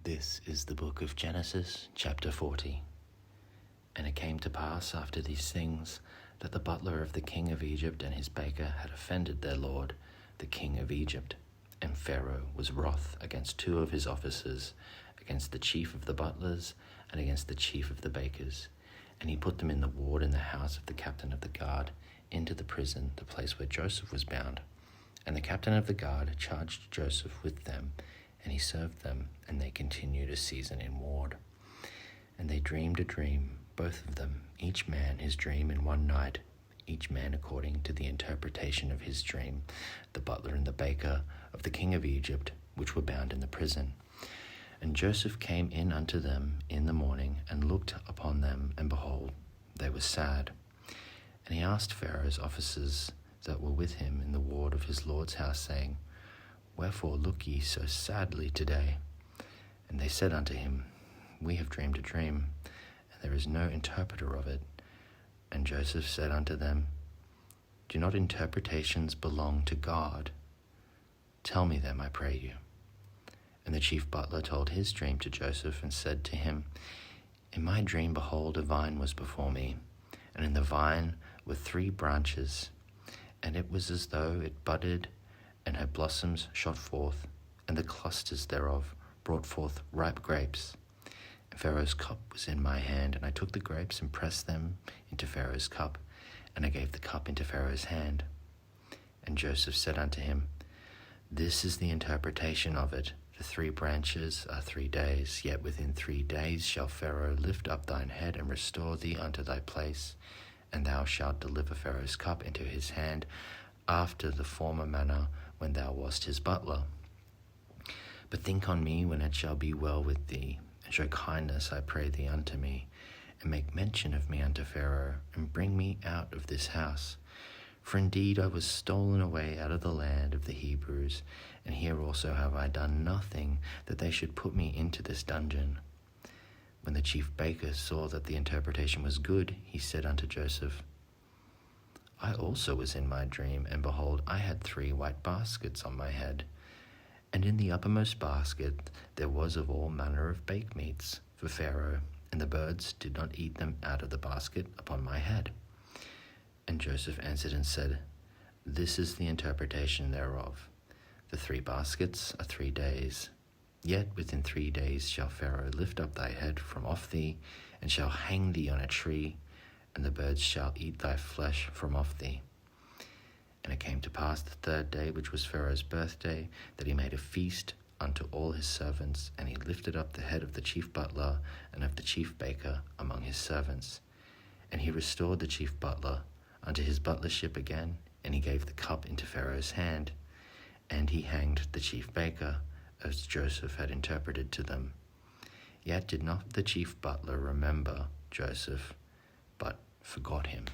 This is the book of Genesis, chapter 40. And it came to pass after these things that the butler of the king of Egypt and his baker had offended their lord, the king of Egypt. And Pharaoh was wroth against two of his officers, against the chief of the butlers and against the chief of the bakers. And he put them in the ward in the house of the captain of the guard, into the prison, the place where Joseph was bound. And the captain of the guard charged Joseph with them, and he served them, and they continued a season in ward. And they dreamed a dream, both of them, each man his dream in one night, each man according to the interpretation of his dream, the butler and the baker of the king of Egypt, which were bound in the prison. And Joseph came in unto them in the morning, and looked upon them, and behold, they were sad. And he asked Pharaoh's officers that were with him in the ward of his lord's house, saying, Wherefore look ye so sadly today? And they said unto him, We have dreamed a dream, and there is no interpreter of it. And Joseph said unto them, Do not interpretations belong to God? Tell me them, I pray you. And the chief butler told his dream to Joseph, and said to him, In my dream, behold, a vine was before me, and in the vine were 3 branches, and it was as though it budded, and her blossoms shot forth, and the clusters thereof brought forth ripe grapes. And Pharaoh's cup was in my hand, and I took the grapes and pressed them into Pharaoh's cup, and I gave the cup into Pharaoh's hand. And Joseph said unto him, This is the interpretation of it. The 3 branches are 3 days, yet within 3 days shall Pharaoh lift up thine head and restore thee unto thy place, and thou shalt deliver Pharaoh's cup into his hand, after the former manner when thou wast his butler. But think on me when it shall be well with thee, and show kindness, I pray thee, unto me, and make mention of me unto Pharaoh, and bring me out of this house. For indeed I was stolen away out of the land of the Hebrews, and here also have I done nothing that they should put me into this dungeon. When the chief baker saw that the interpretation was good, he said unto Joseph, I also was in my dream, and behold, I had 3 white baskets on my head. And in the uppermost basket there was of all manner of baked meats for Pharaoh, and the birds did not eat them out of the basket upon my head. And Joseph answered and said, This is the interpretation thereof. The 3 baskets are 3 days. Yet within 3 days shall Pharaoh lift up thy head from off thee, and shall hang thee on a tree, and the birds shall eat thy flesh from off thee. And it came to pass the 3rd day, which was Pharaoh's birthday, that he made a feast unto all his servants, and he lifted up the head of the chief butler and of the chief baker among his servants. And he restored the chief butler unto his butlership again, and he gave the cup into Pharaoh's hand. And he hanged the chief baker, as Joseph had interpreted to them. Yet did not the chief butler remember Joseph, but forgot him.